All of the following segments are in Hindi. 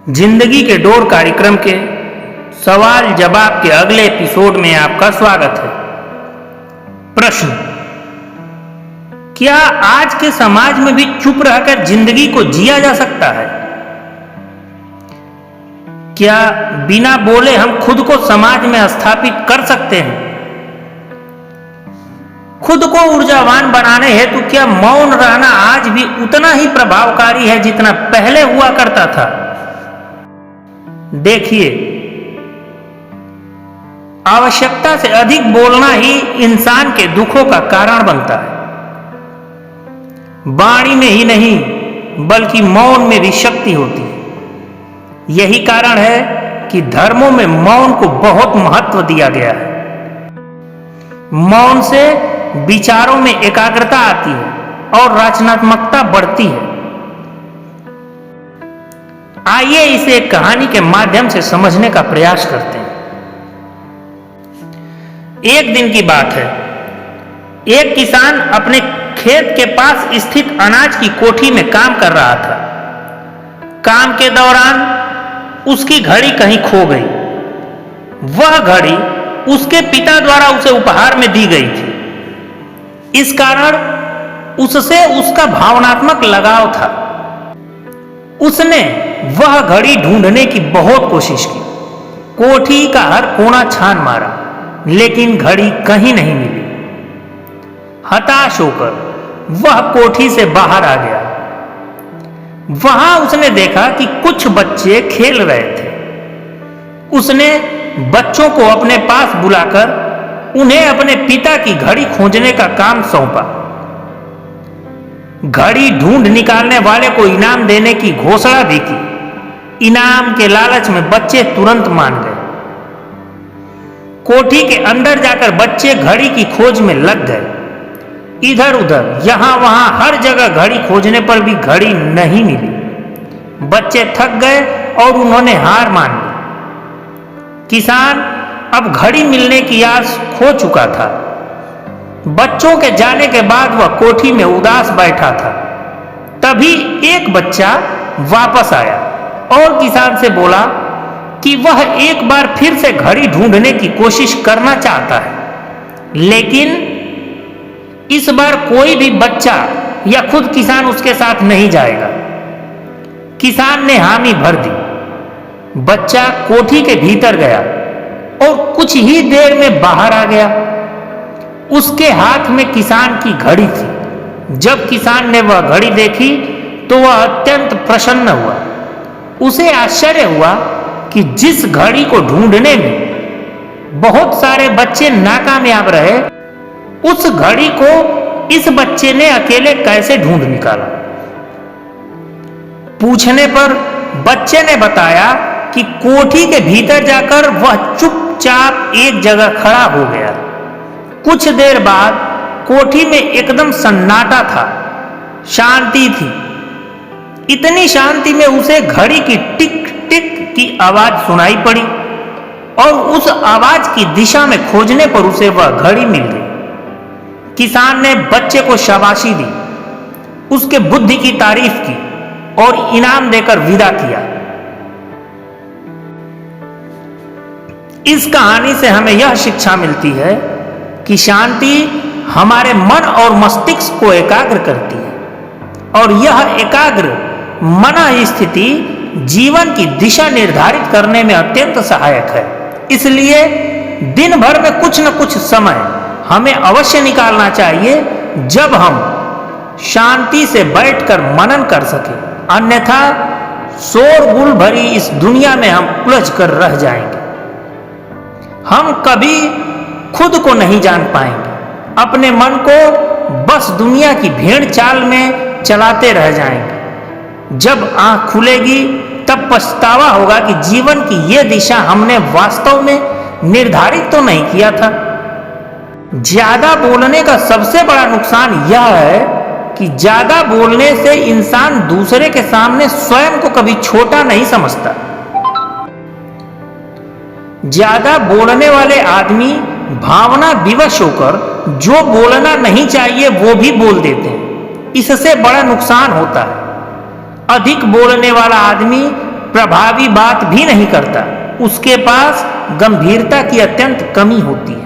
जिंदगी के डोर कार्यक्रम के सवाल जवाब के अगले एपिसोड में आपका स्वागत है। प्रश्न: क्या आज के समाज में भी चुप रहकर जिंदगी को जिया जा सकता है? क्या बिना बोले हम खुद को समाज में स्थापित कर सकते हैं? खुद को ऊर्जावान बनाने हेतु क्या मौन रहना आज भी उतना ही प्रभावकारी है जितना पहले हुआ करता था? देखिए, आवश्यकता से अधिक बोलना ही इंसान के दुखों का कारण बनता है। वाणी में ही नहीं बल्कि मौन में भी शक्ति होती है। यही कारण है कि धर्मों में मौन को बहुत महत्व दिया गया है। मौन से विचारों में एकाग्रता आती है और रचनात्मकता बढ़ती है। आइए इसे एक कहानी के माध्यम से समझने का प्रयास करते हैं। एक दिन की बात है। एक किसान अपने खेत के पास स्थित अनाज की कोठी में काम कर रहा था। काम के दौरान उसकी घड़ी कहीं खो गई। वह घड़ी उसके पिता द्वारा उसे उपहार में दी गई थी। इस कारण उससे उसका भावनात्मक लगाव था। उसने वह घड़ी ढूंढने की बहुत कोशिश की। कोठी का हर कोना छान मारा, लेकिन घड़ी कहीं नहीं मिली। हताश होकर वह कोठी से बाहर आ गया। वहां उसने देखा कि कुछ बच्चे खेल रहे थे। उसने बच्चों को अपने पास बुलाकर उन्हें अपने पिता की घड़ी खोजने का काम सौंपा। घड़ी ढूंढ निकालने वाले को इनाम देने की घोषणा भी की। इनाम के लालच में बच्चे तुरंत मान गए। कोठी के अंदर जाकर बच्चे घड़ी की खोज में लग गए। इधर उधर यहां वहां हर जगह घड़ी खोजने पर भी घड़ी नहीं मिली। बच्चे थक गए और उन्होंने हार मान ली। किसान अब घड़ी मिलने की आस खो चुका था। बच्चों के जाने के बाद वह कोठी में उदास बैठा था। तभी एक बच्चा वापस आया और किसान से बोला कि वह एक बार फिर से घड़ी ढूंढने की कोशिश करना चाहता है, लेकिन इस बार कोई भी बच्चा या खुद किसान उसके साथ नहीं जाएगा। किसान ने हामी भर दी। बच्चा कोठी के भीतर गया और कुछ ही देर में बाहर आ गया। उसके हाथ में किसान की घड़ी थी। जब किसान ने वह घड़ी देखी तो वह अत्यंत प्रसन्न हुआ। उसे आश्चर्य हुआ कि जिस घड़ी को ढूंढने में बहुत सारे बच्चे नाकामयाब रहे, उस घड़ी को इस बच्चे ने अकेले कैसे ढूंढ निकाला। पूछने पर बच्चे ने बताया कि कोठी के भीतर जाकर वह चुपचाप एक जगह खड़ा हो गया। कुछ देर बाद कोठी में एकदम सन्नाटा था, शांति थी। इतनी शांति में उसे घड़ी की टिक टिक की आवाज सुनाई पड़ी और उस आवाज की दिशा में खोजने पर उसे वह घड़ी मिल गई। किसान ने बच्चे को शाबाशी दी, उसके बुद्धि की तारीफ की और इनाम देकर विदा किया। इस कहानी से हमें यह शिक्षा मिलती है कि शांति हमारे मन और मस्तिष्क को एकाग्र करती है और यह एकाग्र मन स्थिति जीवन की दिशा निर्धारित करने में अत्यंत सहायक है। इसलिए दिन भर में कुछ न कुछ समय हमें अवश्य निकालना चाहिए जब हम शांति से बैठकर मनन कर सकें। अन्यथा शोरगुल भरी इस दुनिया में हम उलझ कर रह जाएंगे। हम कभी खुद को नहीं जान पाएंगे। अपने मन को बस दुनिया की भेड़ चाल में चलाते रह जाएंगे। जब आंख खुलेगी तब पछतावा होगा कि जीवन की यह दिशा हमने वास्तव में निर्धारित तो नहीं किया था। ज्यादा बोलने का सबसे बड़ा नुकसान यह है कि ज्यादा बोलने से इंसान दूसरे के सामने स्वयं को कभी छोटा नहीं समझता। ज्यादा बोलने वाले आदमी भावना विवश होकर जो बोलना नहीं चाहिए वो भी बोल देते हैं। इससे बड़ा नुकसान होता है। अधिक बोलने वाला आदमी प्रभावी बात भी नहीं करता, उसके पास गंभीरता की अत्यंत कमी होती है।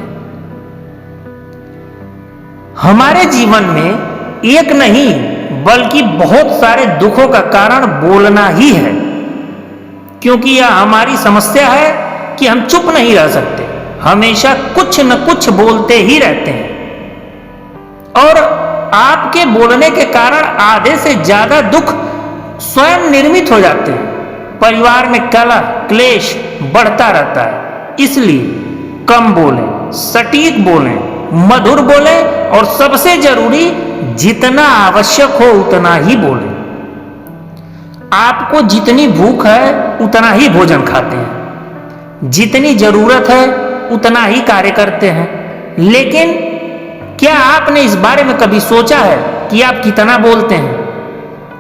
हमारे जीवन में एक नहीं बल्कि बहुत सारे दुखों का कारण बोलना ही है, क्योंकि यह हमारी समस्या है कि हम चुप नहीं रह सकते, हमेशा कुछ न कुछ बोलते ही रहते हैं। और आपके बोलने के कारण आधे से ज्यादा दुख स्वयं निर्मित हो जाते हैं। परिवार में कलह क्लेश बढ़ता रहता है। इसलिए कम बोलें, सटीक बोलें, मधुर बोलें और सबसे जरूरी जितना आवश्यक हो उतना ही बोलें। आपको जितनी भूख है उतना ही भोजन खाते हैं, जितनी जरूरत है उतना ही कार्य करते हैं। लेकिन क्या आपने इस बारे में कभी सोचा है कि आप कितना बोलते हैं?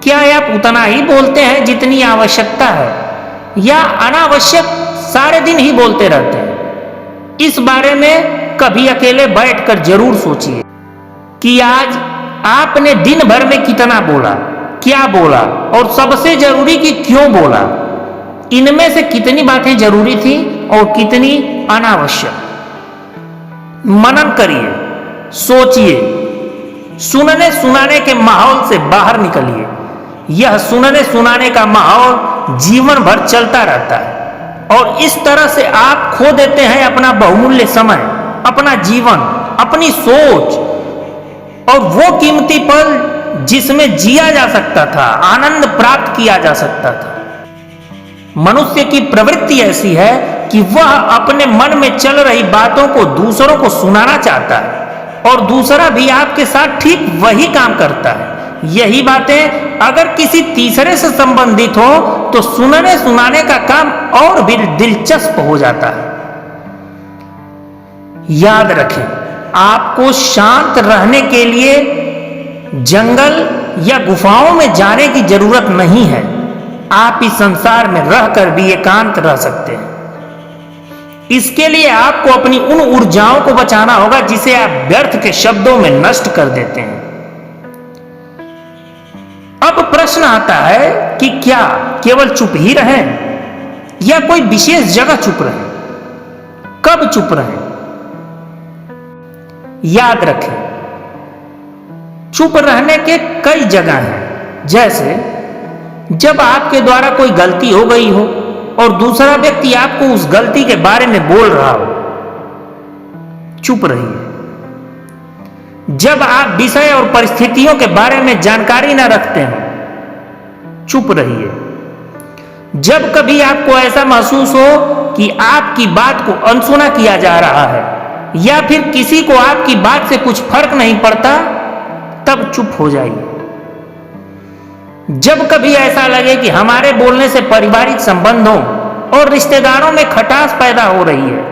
क्या आप उतना ही बोलते हैं जितनी आवश्यकता है, या अनावश्यक सारे दिन ही बोलते रहते हैं? इस बारे में कभी अकेले बैठकर जरूर सोचिए कि आज आपने दिन भर में कितना बोला, क्या बोला और सबसे जरूरी कि क्यों बोला। इनमें से कितनी बातें जरूरी थी और कितनी अनावश्यक। मनन करिए, सोचिए, सुनने सुनाने के माहौल से बाहर निकलिए। यह सुनने सुनाने का माहौल जीवन भर चलता रहता है और इस तरह से आप खो देते हैं अपना बहुमूल्य समय, अपना जीवन, अपनी सोच और वो कीमती पल जिसमें जिया जा सकता था, आनंद प्राप्त किया जा सकता था। मनुष्य की प्रवृत्ति ऐसी है कि वह अपने मन में चल रही बातों को दूसरों को सुनाना चाहता है और दूसरा भी आपके साथ ठीक वही काम करता है। यही बातें अगर किसी तीसरे से संबंधित हो तो सुनने सुनाने का काम और भी दिलचस्प हो जाता है। याद रखें, आपको शांत रहने के लिए जंगल या गुफाओं में जाने की जरूरत नहीं है। आप इस संसार में रहकर भी एकांत रह सकते हैं। इसके लिए आपको अपनी उन ऊर्जाओं को बचाना होगा जिसे आप व्यर्थ के शब्दों में नष्ट कर देते हैं। अब प्रश्न आता है कि क्या केवल चुप ही रहें या कोई विशेष जगह चुप रहें? कब चुप रहें? याद रखें, चुप रहने के कई जगह हैं। जैसे जब आपके द्वारा कोई गलती हो गई हो और दूसरा व्यक्ति आपको उस गलती के बारे में बोल रहा हो, चुप रहिए। जब आप विषय और परिस्थितियों के बारे में जानकारी न रखते हो, चुप रहिए। जब कभी आपको ऐसा महसूस हो कि आपकी बात को अनसुना किया जा रहा है या फिर किसी को आपकी बात से कुछ फर्क नहीं पड़ता, तब चुप हो जाइए। जब कभी ऐसा लगे कि हमारे बोलने से पारिवारिक संबंधों और रिश्तेदारों में खटास पैदा हो रही है,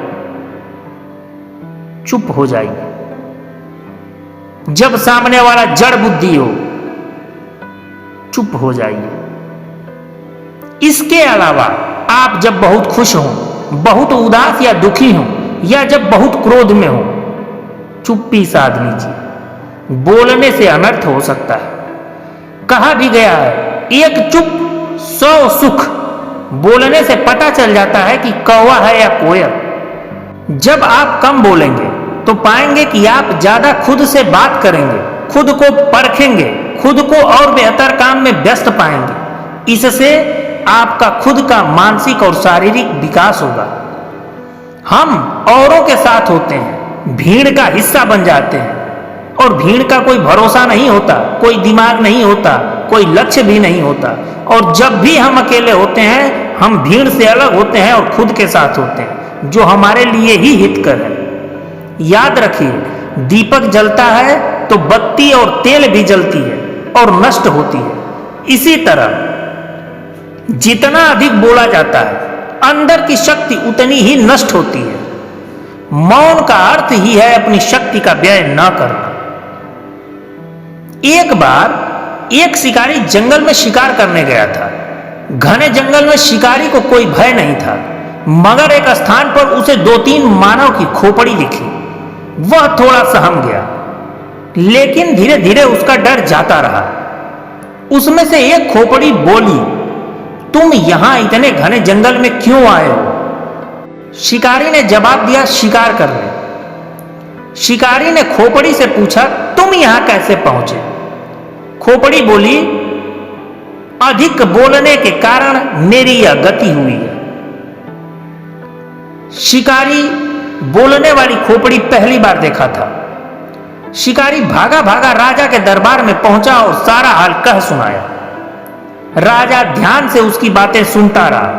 चुप हो जाइए। जब सामने वाला जड़ बुद्धि हो, चुप हो जाइए। इसके अलावा आप जब बहुत खुश हो, बहुत उदास या दुखी हो, या जब बहुत क्रोध में हो, चुप्पी साध लीजिए। बोलने से अनर्थ हो सकता है। कहा भी गया है, एक चुप 100 सुख। बोलने से पता चल जाता है कि कौवा है या कोयल। जब आप कम बोलेंगे तो पाएंगे कि आप ज्यादा खुद से बात करेंगे, खुद को परखेंगे, खुद को और बेहतर काम में व्यस्त पाएंगे। इससे आपका खुद का मानसिक और शारीरिक विकास होगा। हम औरों के साथ होते हैं, भीड़ का हिस्सा बन जाते हैं और भीड़ का कोई भरोसा नहीं होता, कोई दिमाग नहीं होता, कोई लक्ष्य भी नहीं होता। और जब भी हम अकेले होते हैं, हम भीड़ से अलग होते हैं और खुद के साथ होते हैं, जो हमारे लिए ही हितकर है। याद रखिए, दीपक जलता है तो बत्ती और तेल भी जलती है और नष्ट होती है। इसी तरह जितना अधिक बोला जाता है, अंदर की शक्ति उतनी ही नष्ट होती है। मौन का अर्थ ही है अपनी शक्ति का व्यय न करना। एक बार एक शिकारी जंगल में शिकार करने गया था। घने जंगल में शिकारी को कोई भय नहीं था, मगर एक स्थान पर उसे 2-3 मानव की खोपड़ी दिखी। वह थोड़ा सहम गया, लेकिन धीरे धीरे उसका डर जाता रहा। उसमें से एक खोपड़ी बोली, तुम यहां इतने घने जंगल में क्यों आए हो? शिकारी ने जवाब दिया, शिकार करने। शिकारी ने खोपड़ी से पूछा, तुम यहां कैसे पहुंचे? खोपड़ी बोली, अधिक बोलने के कारण मेरी यह गति हुई है। शिकारी बोलने वाली खोपड़ी पहली बार देखा था। शिकारी भागा भागा राजा के दरबार में पहुंचा और सारा हाल कह सुनाया। राजा ध्यान से उसकी बातें सुनता रहा।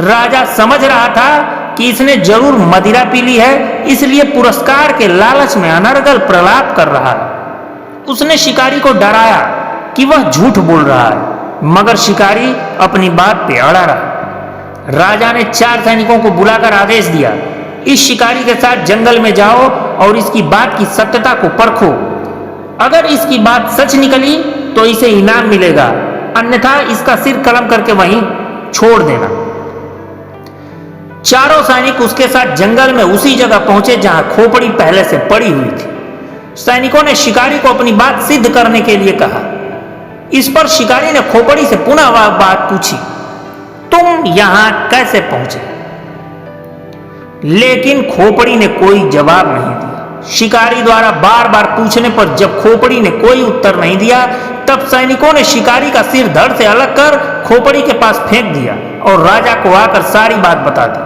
राजा समझ रहा था कि इसने जरूर मदिरा पी ली है, इसलिए पुरस्कार के लालच में अनर्गल प्रलाप कर रहा है। उसने शिकारी को डराया कि वह झूठ बोल रहा है, मगर शिकारी अपनी बात पे अड़ा रहा। राजा ने 4 सैनिकों को बुलाकर आदेश दिया, इस शिकारी के साथ जंगल में जाओ और इसकी बात की सत्यता को परखो। अगर इसकी बात सच निकली तो इसे इनाम मिलेगा, अन्यथा इसका सिर कलम करके वहीं छोड़ देना। चारों सैनिक उसके साथ जंगल में उसी जगह पहुंचे जहां खोपड़ी पहले से पड़ी हुई थी। सैनिकों ने शिकारी को अपनी बात सिद्ध करने के लिए कहा। इस पर शिकारी ने खोपड़ी से पुनः वह बात पूछी, तुम यहां कैसे पहुंचे? लेकिन खोपड़ी ने कोई जवाब नहीं दिया। शिकारी द्वारा बार बार पूछने पर जब खोपड़ी ने कोई उत्तर नहीं दिया, तब सैनिकों ने शिकारी का सिर धड़ से अलग कर खोपड़ी के पास फेंक दिया और राजा को आकर सारी बात बता दी।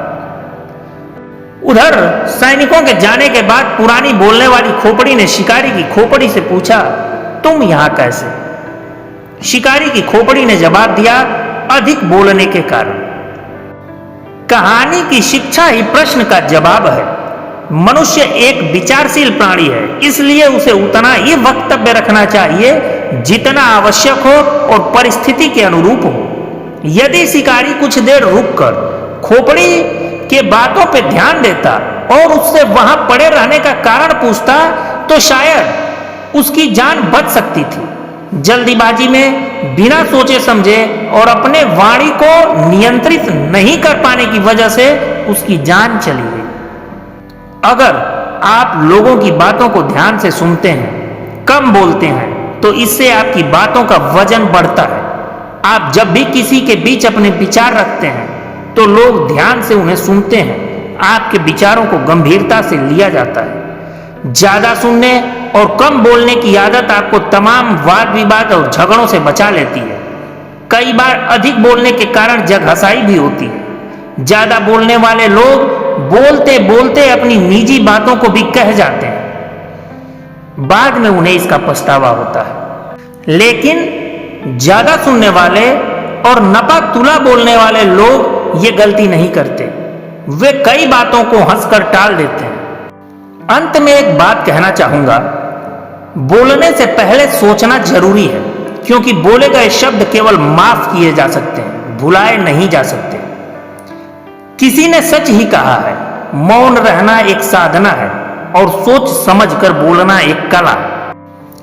उधर सैनिकों के जाने के बाद पुरानी बोलने वाली खोपड़ी ने शिकारी की खोपड़ी से पूछा, तुम यहां कैसे? शिकारी की खोपड़ी ने जवाब दिया, अधिक बोलने के कारण। कहानी की शिक्षा ही प्रश्न का जवाब है। मनुष्य एक विचारशील प्राणी है, इसलिए उसे उतना ही वक्तव्य रखना चाहिए जितना आवश्यक हो और परिस्थिति के अनुरूप हो। यदि शिकारी कुछ देर रुककर खोपड़ी के बातों पर ध्यान देता और उससे वहां पड़े रहने का कारण पूछता तो शायद उसकी जान बच सकती थी। जल्दीबाजी में बिना सोचे समझे और अपने वाणी को नियंत्रित नहीं कर पाने की वजह से उसकी जान चली गई। अगर आप लोगों की बातों को ध्यान से सुनते हैं, कम बोलते हैं, तो इससे आपकी बातों का वजन बढ़ता है। आप जब भी किसी के बीच अपने विचार रखते हैं तो लोग ध्यान से उन्हें सुनते हैं। आपके विचारों को गंभीरता से लिया जाता है। ज्यादा सुनने और कम बोलने की आदत आपको तमाम वाद विवाद और झगड़ों से बचा लेती है। कई बार अधिक बोलने के कारण जगहसाई भी होती है। ज्यादा बोलने वाले लोग बोलते बोलते अपनी निजी बातों को भी कह जाते हैं, बाद में उन्हें इसका पछतावा होता है। लेकिन ज्यादा सुनने वाले और नपा तुला बोलने वाले लोग ये गलती नहीं करते। वे कई बातों को हंसकर टाल देते हैं। अंत में एक बात कहना चाहूंगा, बोलने से पहले सोचना जरूरी है, क्योंकि बोले गए शब्द केवल माफ किए जा सकते हैं, भुलाए नहीं जा सकते। किसी ने सच ही कहा है, मौन रहना एक साधना है और सोच समझकर बोलना एक कला।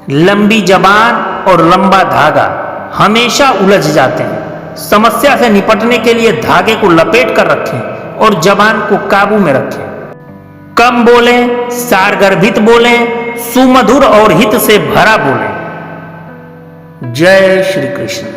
लंबी जबान और लंबा धागा हमेशा उलझ जाते हैं। समस्या से निपटने के लिए धागे को लपेट कर रखें और जबान को काबू में रखें। कम बोलें, सारगर्भित बोलें, सुमधुर और हित से भरा बोलें। जय श्री कृष्ण।